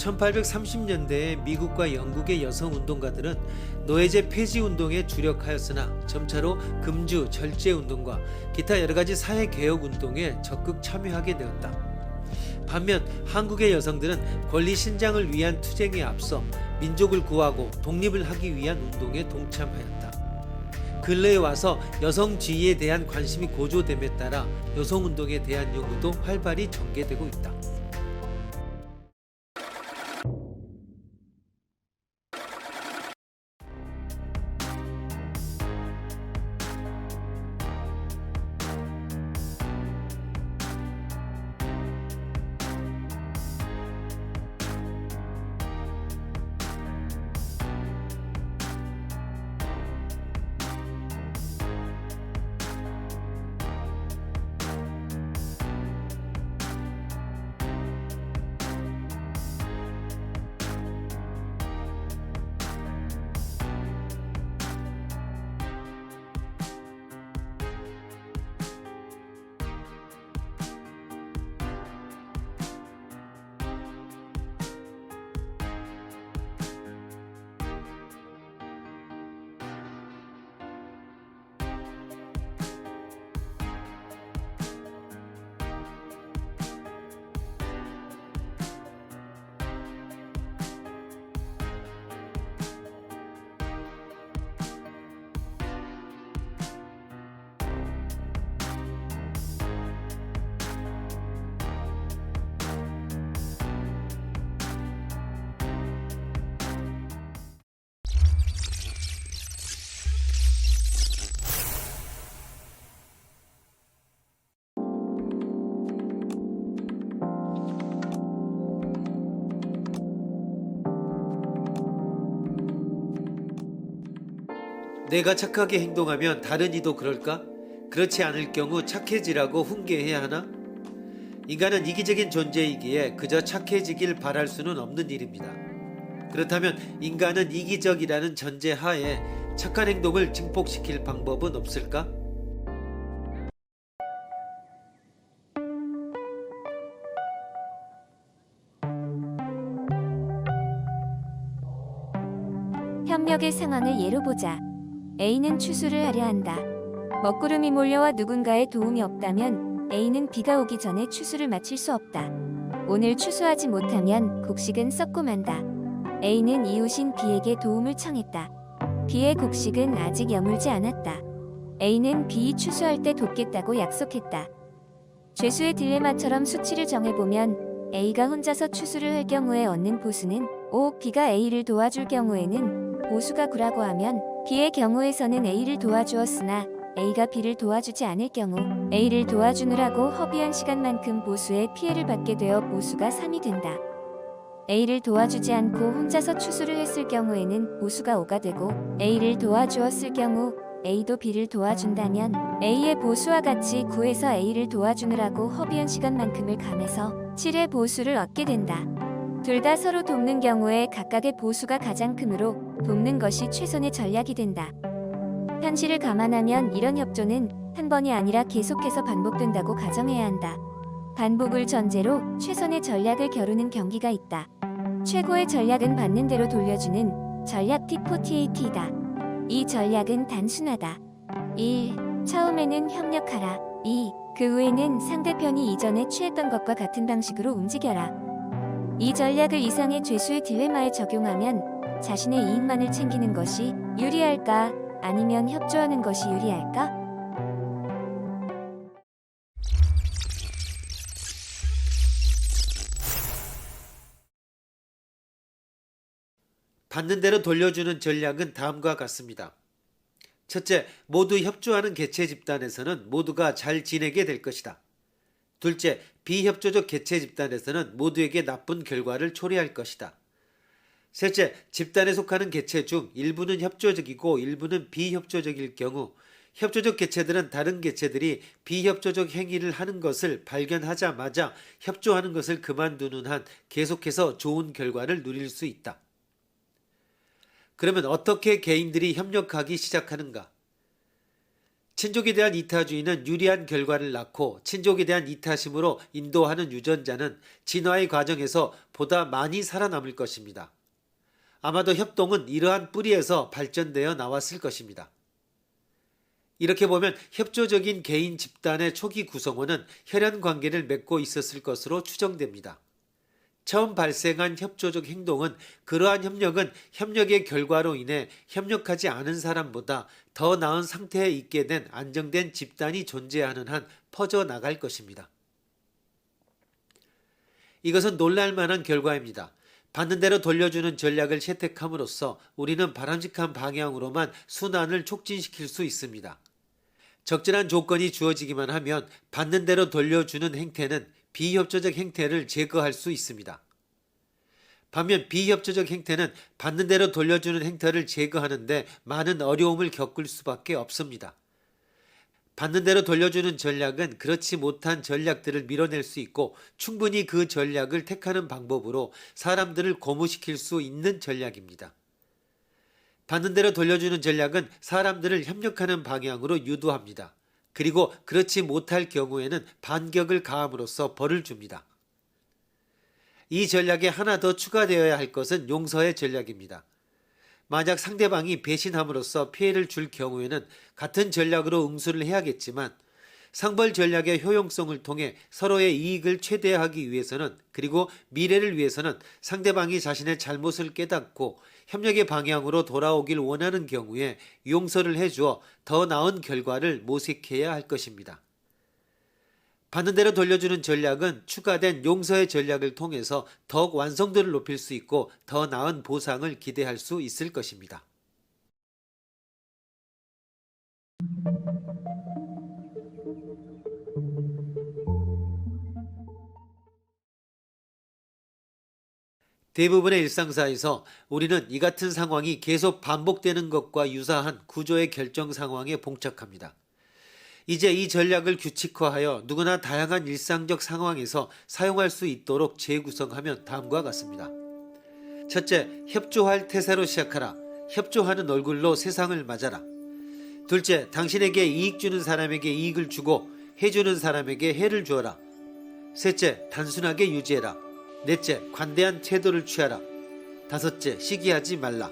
1830년대에 미국과 영국의 여성 운동가들은 노예제 폐지 운동에 주력하였으나 점차로 금주 절제 운동과 기타 여러 가지 사회 개혁 운동에 적극 참여하게 되었다. 반면 한국의 여성들은 권리 신장을 위한 투쟁에 앞서 민족을 구하고 독립을 하기 위한 운동에 동참하였다. 근래에 와서 여성 지위에 대한 관심이 고조됨에 따라 여성 운동에 대한 연구도 활발히 전개되고 있다. 내가 착하게 행동하면 다른 이도 그럴까? 그렇지 않을 경우 착해지라고 훈계해야 하나? 인간은 이기적인 존재이기에 그저 착해지길 바랄 수는 없는 일입니다. 그렇다면 인간은 이기적이라는 전제 하에 착한 행동을 증폭시킬 방법은 없을까? 협력의 상황을 예로 보자. A는 추수를 하려 한다. 먹구름이 몰려와 누군가의 도움이 없다면 A는 비가 오기 전에 추수를 마칠 수 없다. 오늘 추수하지 못하면 곡식은 썩고 만다. A는 이웃인 B에게 도움을 청했다. B의 곡식은 아직 여물지 않았다. A는 B 추수할 때 돕겠다고 약속했다. 죄수의 딜레마처럼 수치를 정해보면 A가 혼자서 추수를 할 경우에 얻는 보수는 5, B가 A를 도와줄 경우에는 보수가 9라고 하면 B의 경우에서는 A를 도와주었으나 A가 B를 도와주지 않을 경우 A를 도와주느라고 허비한 시간만큼 보수의 피해를 받게 되어 보수가 3이 된다. A를 도와주지 않고 혼자서 추수를 했을 경우에는 보수가 5가 되고 A를 도와주었을 경우 A도 B를 도와준다면 A의 보수와 같이 9에서 A를 도와주느라고 허비한 시간만큼을 감해서 7의 보수를 얻게 된다. 둘 다 서로 돕는 경우에 각각의 보수가 가장 크므로 돕는 것이 최선의 전략이 된다. 현실을 감안하면 이런 협조는 한 번이 아니라 계속해서 반복된다고 가정해야 한다. 반복을 전제로 최선의 전략을 겨루는 경기가 있다. 최고의 전략은 받는 대로 돌려주는 전략 T48이다. 이 전략은 단순하다. 1. 처음에는 협력하라. 2. 그 후에는 상대편이 이전에 취했던 것과 같은 방식으로 움직여라. 이 전략을 이상의 죄수의 딜레마에 적용하면 자신의 이익만을 챙기는 것이 유리할까? 아니면 협조하는 것이 유리할까? 받는 대로 돌려주는 전략은 다음과 같습니다. 첫째, 모두 협조하는 개체 집단에서는 모두가 잘 지내게 될 것이다. 둘째, 비협조적 개체 집단에서는 모두에게 나쁜 결과를 초래할 것이다. 셋째, 집단에 속하는 개체 중 일부는 협조적이고 일부는 비협조적일 경우 협조적 개체들은 다른 개체들이 비협조적 행위를 하는 것을 발견하자마자 협조하는 것을 그만두는 한 계속해서 좋은 결과를 누릴 수 있다. 그러면 어떻게 개인들이 협력하기 시작하는가? 친족에 대한 이타주의는 유리한 결과를 낳고 친족에 대한 이타심으로 인도하는 유전자는 진화의 과정에서 보다 많이 살아남을 것입니다. 아마도 협동은 이러한 뿌리에서 발전되어 나왔을 것입니다. 이렇게 보면 협조적인 개인 집단의 초기 구성원은 혈연 관계를 맺고 있었을 것으로 추정됩니다. 처음 발생한 협조적 행동은 그러한 협력은 협력의 결과로 인해 협력하지 않은 사람보다 더 나은 상태에 있게 된 안정된 집단이 존재하는 한 퍼져나갈 것입니다. 이것은 놀랄만한 결과입니다. 받는 대로 돌려주는 전략을 채택함으로써 우리는 바람직한 방향으로만 순환을 촉진시킬 수 있습니다. 적절한 조건이 주어지기만 하면 받는 대로 돌려주는 행태는 비협조적 행태를 제거할 수 있습니다. 반면 비협조적 행태는 받는 대로 돌려주는 행태를 제거하는데 많은 어려움을 겪을 수밖에 없습니다. 받는 대로 돌려주는 전략은 그렇지 못한 전략들을 밀어낼 수 있고 충분히 그 전략을 택하는 방법으로 사람들을 고무시킬 수 있는 전략입니다. 받는 대로 돌려주는 전략은 사람들을 협력하는 방향으로 유도합니다. 그리고 그렇지 못할 경우에는 반격을 가함으로써 벌을 줍니다. 이 전략에 하나 더 추가되어야 할 것은 용서의 전략입니다. 만약 상대방이 배신함으로써 피해를 줄 경우에는 같은 전략으로 응수를 해야겠지만 상벌 전략의 효용성을 통해 서로의 이익을 최대화하기 위해서는 그리고 미래를 위해서는 상대방이 자신의 잘못을 깨닫고 협력의 방향으로 돌아오길 원하는 경우에 용서를 해주어 더 나은 결과를 모색해야 할 것입니다. 받는 대로 돌려주는 전략은 추가된 용서의 전략을 통해서 더욱 완성도를 높일 수 있고 더 나은 보상을 기대할 수 있을 것입니다. 대부분의 일상사에서 우리는 이 같은 상황이 계속 반복되는 것과 유사한 구조의 결정 상황에 봉착합니다. 이제 이 전략을 규칙화하여 누구나 다양한 일상적 상황에서 사용할 수 있도록 재구성하면 다음과 같습니다. 첫째, 협조할 태세로 시작하라. 협조하는 얼굴로 세상을 맞아라. 둘째, 당신에게 이익 주는 사람에게 이익을 주고 해주는 사람에게 해를 주어라. 셋째, 단순하게 유지해라. 넷째, 관대한 태도를 취하라. 다섯째, 시기하지 말라.